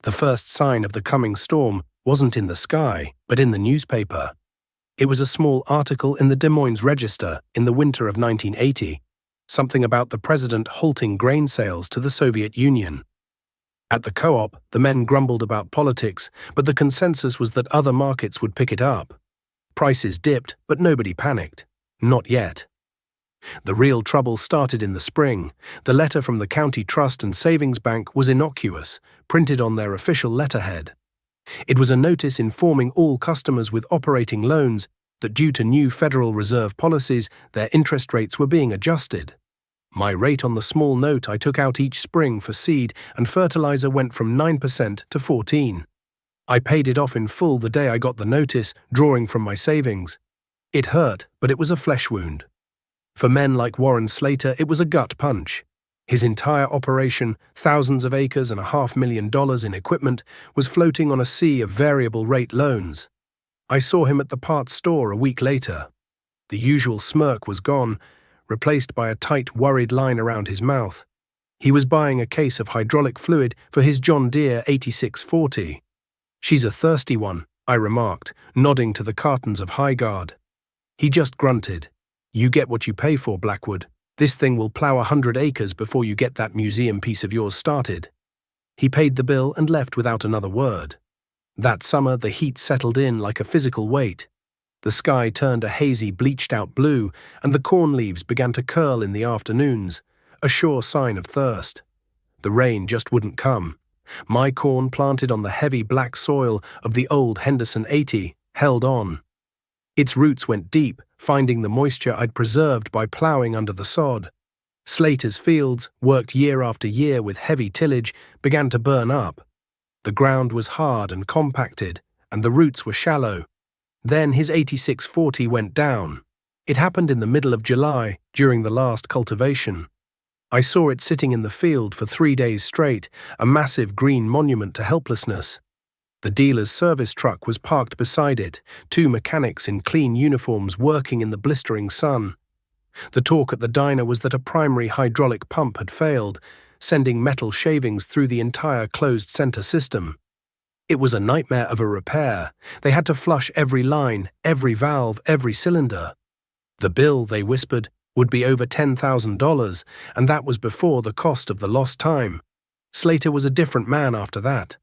The first sign of the coming storm wasn't in the sky, but in the newspaper. It was a small article in the Des Moines Register in the winter of 1980, something about the president halting grain sales to the Soviet Union. At the co-op, the men grumbled about politics, but the consensus was that other markets would pick it up. Prices dipped, but nobody panicked. Not yet. The real trouble started in the spring. The letter from the County Trust and Savings Bank was innocuous, printed on their official letterhead. It was a notice informing all customers with operating loans that due to new Federal Reserve policies, their interest rates were being adjusted. My rate on the small note I took out each spring for seed and fertilizer went from 9% to 14%. I paid it off in full the day I got the notice, drawing from my savings. It hurt, but it was a flesh wound. For men like Warren Slater, it was a gut punch. His entire operation, thousands of acres and $500,000 in equipment, was floating on a sea of variable rate loans. I saw him at the parts store a week later. The usual smirk was gone, replaced by a tight, worried line around his mouth. He was buying a case of hydraulic fluid for his John Deere 8640. "She's a thirsty one," I remarked, nodding to the cartons of High Guard. He just grunted. "You get what you pay for, Blackwood. This thing will plow 100 acres before you get that museum piece of yours started." He paid the bill and left without another word. That summer, the heat settled in like a physical weight. The sky turned a hazy, bleached-out blue, and the corn leaves began to curl in the afternoons, a sure sign of thirst. The rain just wouldn't come. My corn, planted on the heavy black soil of the old Henderson 80, held on. Its roots went deep, finding the moisture I'd preserved by ploughing under the sod. Slater's fields, worked year after year with heavy tillage, began to burn up. The ground was hard and compacted, and the roots were shallow. Then his 8640 went down. It happened in the middle of July, during the last cultivation. I saw it sitting in the field for 3 days straight, a massive green monument to helplessness. The dealer's service truck was parked beside it, 2 mechanics in clean uniforms working in the blistering sun. The talk at the diner was that a primary hydraulic pump had failed, sending metal shavings through the entire closed center system. It was a nightmare of a repair. They had to flush every line, every valve, every cylinder. The bill, they whispered, would be over $10,000, and that was before the cost of the lost time. Slater was a different man after that.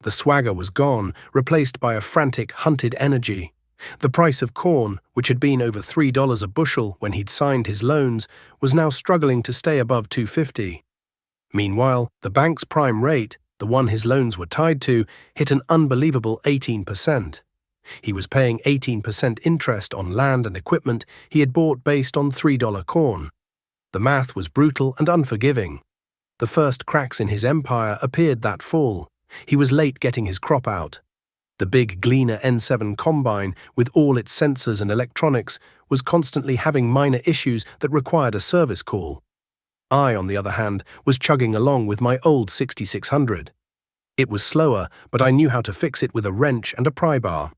The swagger was gone, replaced by a frantic, hunted energy. The price of corn, which had been over $3 a bushel when he'd signed his loans, was now struggling to stay above $2.50. Meanwhile, the bank's prime rate, the one his loans were tied to, hit an unbelievable 18%. He was paying 18% interest on land and equipment he had bought based on $3 corn. The math was brutal and unforgiving. The first cracks in his empire appeared that fall. He was late getting his crop out. The big Gleaner N7 combine, with all its sensors and electronics, was constantly having minor issues that required a service call. I, on the other hand, was chugging along with my old 6600. It was slower, but I knew how to fix it with a wrench and a pry bar.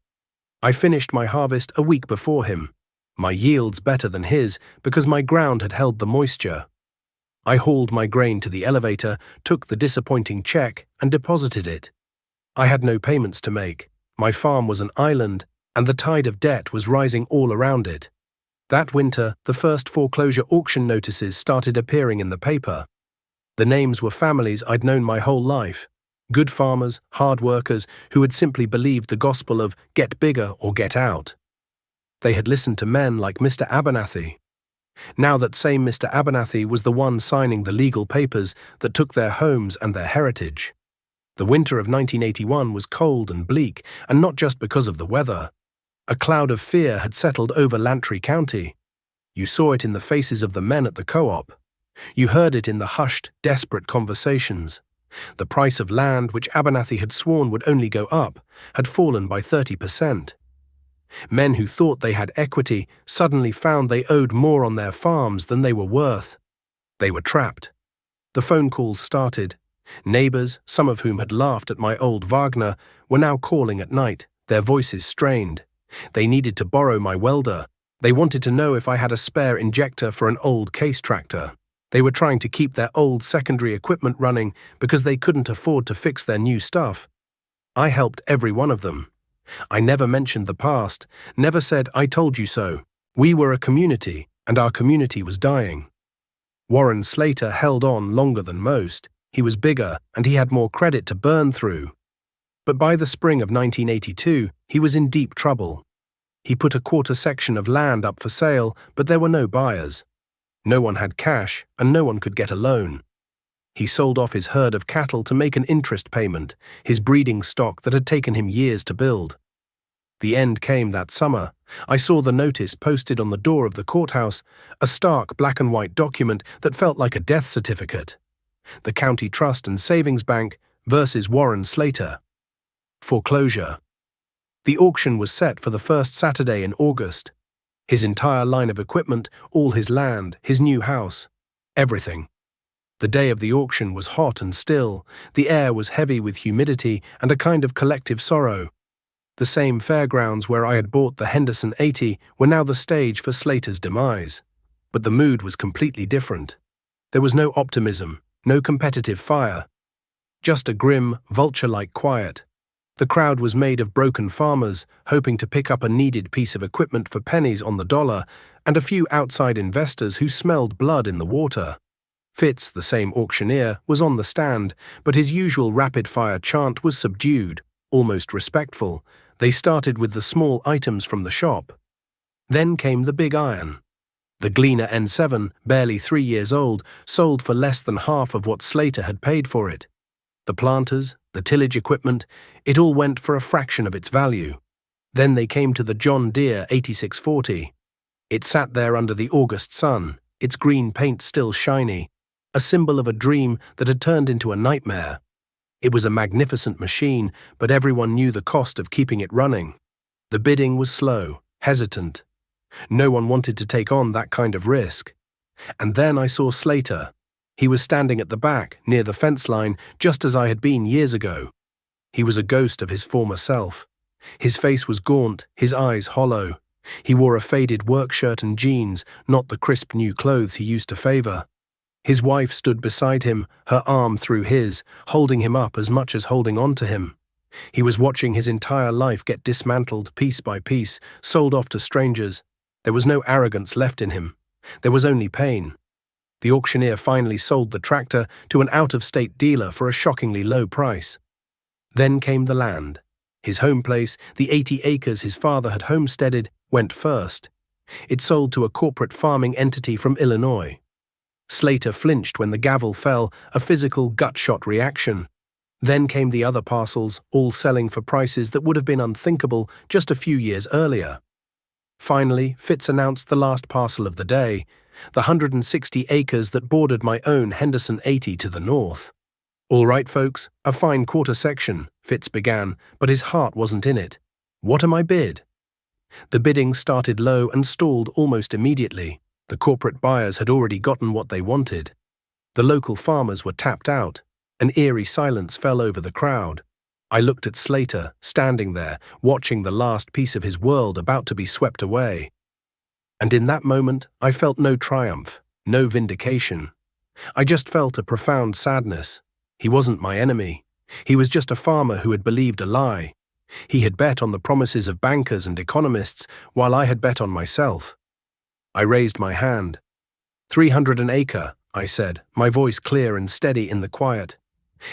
I finished my harvest a week before him. My yields better than his because my ground had held the moisture. I hauled my grain to the elevator, took the disappointing check, and deposited it. I had no payments to make. My farm was an island, and the tide of debt was rising all around it. That winter, the first foreclosure auction notices started appearing in the paper. The names were families I'd known my whole life. Good farmers, hard workers, who had simply believed the gospel of get bigger or get out. They had listened to men like Mr. Abernathy. Now that same Mr. Abernathy was the one signing the legal papers that took their homes and their heritage. The winter of 1981 was cold and bleak, and not just because of the weather. A cloud of fear had settled over Lantry County. You saw it in the faces of the men at the co-op. You heard it in the hushed, desperate conversations. The price of land, which Abernathy had sworn would only go up, had fallen by 30%. Men who thought they had equity suddenly found they owed more on their farms than they were worth. They were trapped. The phone calls started. Neighbors, some of whom had laughed at my old Wagner, were now calling at night, their voices strained. They needed to borrow my welder. They wanted to know if I had a spare injector for an old case tractor. They were trying to keep their old secondary equipment running because they couldn't afford to fix their new stuff. I helped every one of them. I never mentioned the past, never said, "I told you so." We were a community, and our community was dying. Warren Slater held on longer than most. He was bigger, and he had more credit to burn through. But by the spring of 1982, he was in deep trouble. He put a quarter section of land up for sale, but there were no buyers. No one had cash, and no one could get a loan. He sold off his herd of cattle to make an interest payment, his breeding stock that had taken him years to build. The end came that summer. I saw the notice posted on the door of the courthouse, a stark black and white document that felt like a death certificate. The County Trust and Savings Bank versus Warren Slater. Foreclosure. The auction was set for the first Saturday in August. His entire line of equipment, all his land, his new house, everything. The day of the auction was hot and still. The air was heavy with humidity and a kind of collective sorrow. The same fairgrounds where I had bought the Henderson 80 were now the stage for Slater's demise. But the mood was completely different. There was no optimism, no competitive fire. Just a grim, vulture-like quiet. The crowd was made of broken farmers, hoping to pick up a needed piece of equipment for pennies on the dollar, and a few outside investors who smelled blood in the water. Fitz, the same auctioneer, was on the stand, but his usual rapid-fire chant was subdued, almost respectful. They started with the small items from the shop. Then came the big iron. The Gleaner N7, barely 3 years old, sold for less than half of what Slater had paid for it. The planters, the tillage equipment, it all went for a fraction of its value. Then they came to the John Deere 8640. It sat there under the August sun, its green paint still shiny, a symbol of a dream that had turned into a nightmare. It was a magnificent machine, but everyone knew the cost of keeping it running. The bidding was slow, hesitant. No one wanted to take on that kind of risk. And then I saw Slater. He was standing at the back, near the fence line, just as I had been years ago. He was a ghost of his former self. His face was gaunt, his eyes hollow. He wore a faded work shirt and jeans, not the crisp new clothes he used to favor. His wife stood beside him, her arm through his, holding him up as much as holding on to him. He was watching his entire life get dismantled piece by piece, sold off to strangers. There was no arrogance left in him. There was only pain. The auctioneer finally sold the tractor to an out-of-state dealer for a shockingly low price. Then came the land. His home place, the 80 acres his father had homesteaded, went first. It sold to a corporate farming entity from Illinois. Slater flinched when the gavel fell, a physical gut-shot reaction. Then came the other parcels, all selling for prices that would have been unthinkable just a few years earlier. Finally, Fitz announced the last parcel of the day, the 160 acres that bordered my own Henderson 80 to the north. "All right, folks, a fine quarter section," Fitz began, but his heart wasn't in it. "What am I bid?" The bidding started low and stalled almost immediately. The corporate buyers had already gotten what they wanted. The local farmers were tapped out. An eerie silence fell over the crowd. I looked at Slater, standing there, watching the last piece of his world about to be swept away. And in that moment, I felt no triumph, no vindication. I just felt a profound sadness. He wasn't my enemy. He was just a farmer who had believed a lie. He had bet on the promises of bankers and economists, while I had bet on myself. I raised my hand. 300 an acre, I said, my voice clear and steady in the quiet.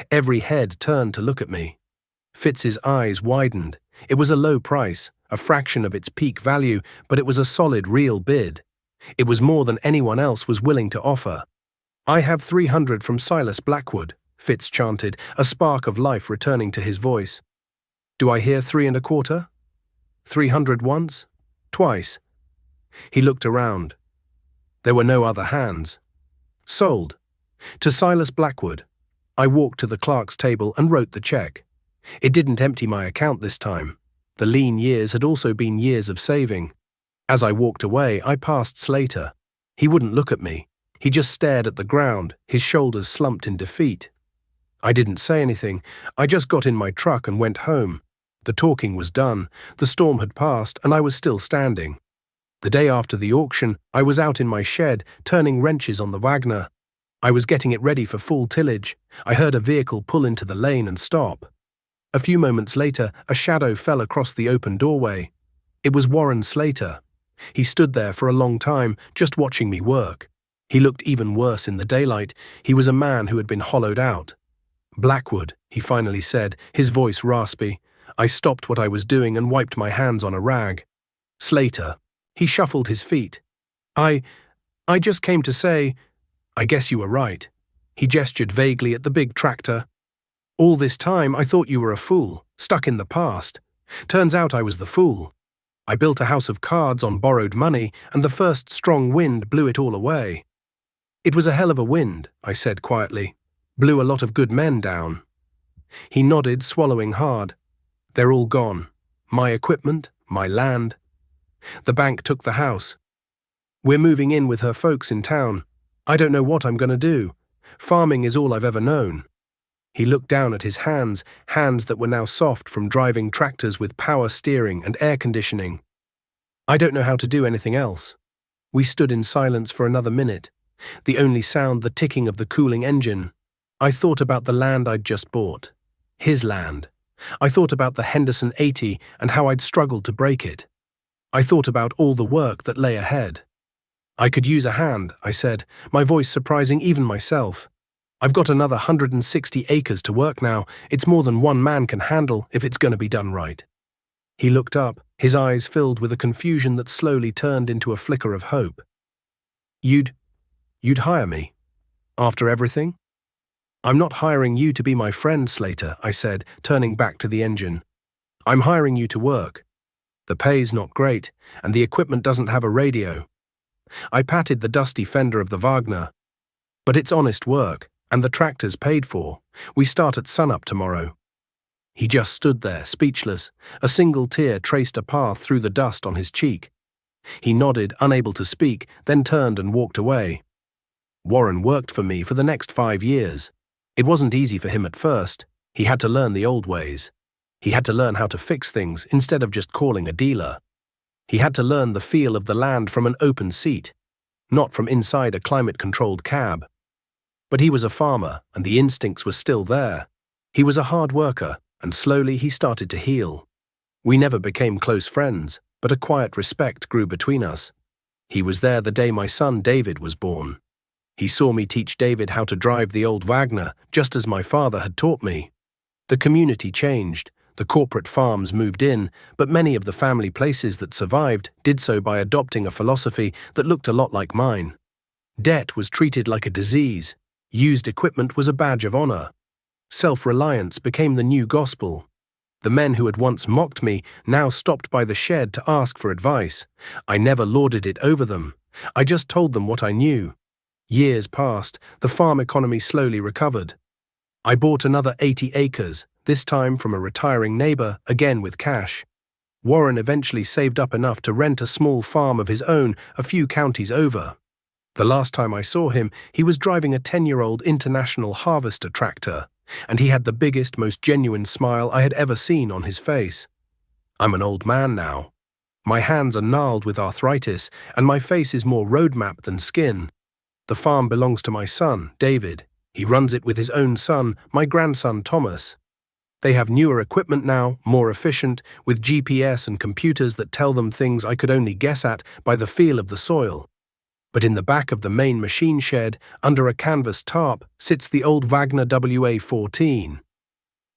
Every head turned to look at me. Fitz's eyes widened. It was a low price, a fraction of its peak value, but it was a solid, real bid. It was more than anyone else was willing to offer. "I have 300 from Silas Blackwood," Fitz chanted, a spark of life returning to his voice. "Do I hear 3 1/4? 300 once? Twice?" He looked around. There were no other hands. "Sold. To Silas Blackwood." I walked to the clerk's table and wrote the check. It didn't empty my account this time. The lean years had also been years of saving. As I walked away, I passed Slater. He wouldn't look at me. He just stared at the ground, his shoulders slumped in defeat. I didn't say anything. I just got in my truck and went home. The talking was done. The storm had passed, and I was still standing. The day after the auction, I was out in my shed, turning wrenches on the Wagner. I was getting it ready for full tillage. I heard a vehicle pull into the lane and stop. A few moments later, a shadow fell across the open doorway. It was Warren Slater. He stood there for a long time, just watching me work. He looked even worse in the daylight. He was a man who had been hollowed out. "Blackwood," he finally said, his voice raspy. I stopped what I was doing and wiped my hands on a rag. "Slater." He shuffled his feet. I just came to say, I guess you were right." He gestured vaguely at the big tractor. "All this time I thought you were a fool, stuck in the past. Turns out I was the fool. I built a house of cards on borrowed money, and the first strong wind blew it all away." "It was a hell of a wind," I said quietly. "Blew a lot of good men down." He nodded, swallowing hard. "They're all gone. My equipment, my land. The bank took the house. We're moving in with her folks in town. I don't know what I'm going to do. Farming is all I've ever known." He looked down at his hands that were now soft from driving tractors with power steering and air conditioning. "I don't know how to do anything else." We stood in silence for another minute, the only sound the ticking of the cooling engine. I thought about the land I'd just bought. His land. I thought about the Henderson 80 and how I'd struggled to break it. I thought about all the work that lay ahead. "I could use a hand," I said, my voice surprising even myself. "I've got another 160 acres to work now. It's more than one man can handle if it's going to be done right." He looked up, his eyes filled with a confusion that slowly turned into a flicker of hope. You'd hire me? After everything?" "I'm not hiring you to be my friend, Slater," I said, turning back to the engine. "I'm hiring you to work. The pay's not great, and the equipment doesn't have a radio." I patted the dusty fender of the Wagner. "But it's honest work, and the tractor's paid for. We start at sunup tomorrow." He just stood there, speechless. A single tear traced a path through the dust on his cheek. He nodded, unable to speak, then turned and walked away. Warren worked for me for the next 5 years. It wasn't easy for him at first. He had to learn the old ways. He had to learn how to fix things instead of just calling a dealer. He had to learn the feel of the land from an open seat, not from inside a climate-controlled cab. But he was a farmer, and the instincts were still there. He was a hard worker, and slowly he started to heal. We never became close friends, but a quiet respect grew between us. He was there the day my son David was born. He saw me teach David how to drive the old Wagner, just as my father had taught me. The community changed. The corporate farms moved in, but many of the family places that survived did so by adopting a philosophy that looked a lot like mine. Debt was treated like a disease. Used equipment was a badge of honor. Self-reliance became the new gospel. The men who had once mocked me now stopped by the shed to ask for advice. I never lorded it over them. I just told them what I knew. Years passed, the farm economy slowly recovered. I bought another 80 acres, this time from a retiring neighbor, again with cash. Warren eventually saved up enough to rent a small farm of his own a few counties over. The last time I saw him, he was driving a 10-year-old International Harvester tractor, and he had the biggest, most genuine smile I had ever seen on his face. I'm an old man now. My hands are gnarled with arthritis, and my face is more roadmap than skin. The farm belongs to my son, David. He runs it with his own son, my grandson, Thomas. They have newer equipment now, more efficient, with GPS and computers that tell them things I could only guess at by the feel of the soil. But in the back of the main machine shed, under a canvas tarp, sits the old Wagner WA-14.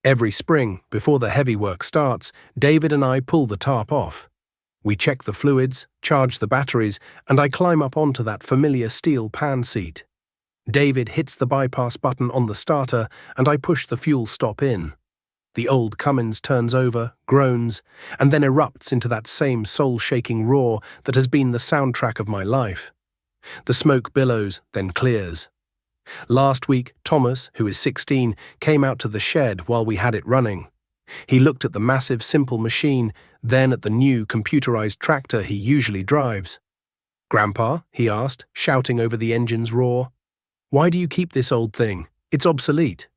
Every spring, before the heavy work starts, David and I pull the tarp off. We check the fluids, charge the batteries, and I climb up onto that familiar steel pan seat. David hits the bypass button on the starter, and I push the fuel stop in. The old Cummins turns over, groans, and then erupts into that same soul-shaking roar that has been the soundtrack of my life. The smoke billows, then clears. Last week, Thomas, who is 16, came out to the shed while we had it running. He looked at the massive, simple machine, then at the new, computerized tractor he usually drives. "Grandpa," he asked, shouting over the engine's roar, "why do you keep this old thing? It's obsolete."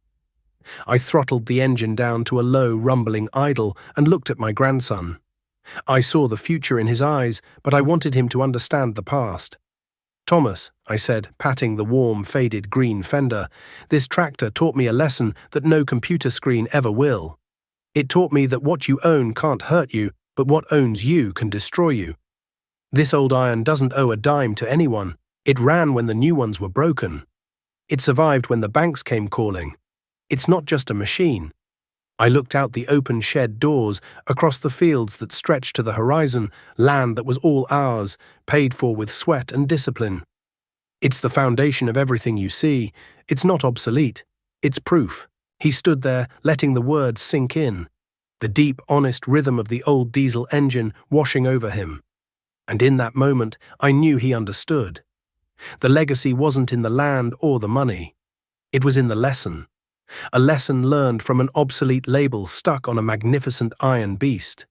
I throttled the engine down to a low, rumbling idle and looked at my grandson. I saw the future in his eyes, but I wanted him to understand the past. Thomas, I said, patting the warm, faded green fender, this tractor taught me a lesson that no computer screen ever will. It taught me that what you own can't hurt you, but what owns you can destroy you. This old iron doesn't owe a dime to anyone. It ran when the new ones were broken. It survived when the banks came calling. It's not just a machine. I looked out the open shed doors, across the fields that stretched to the horizon, land that was all ours, paid for with sweat and discipline. It's the foundation of everything you see. It's not obsolete. It's proof. He stood there, letting the words sink in, the deep, honest rhythm of the old diesel engine washing over him. And in that moment, I knew he understood. The legacy wasn't in the land or the money. It was in the lesson. A lesson learned from an obsolete label stuck on a magnificent iron beast.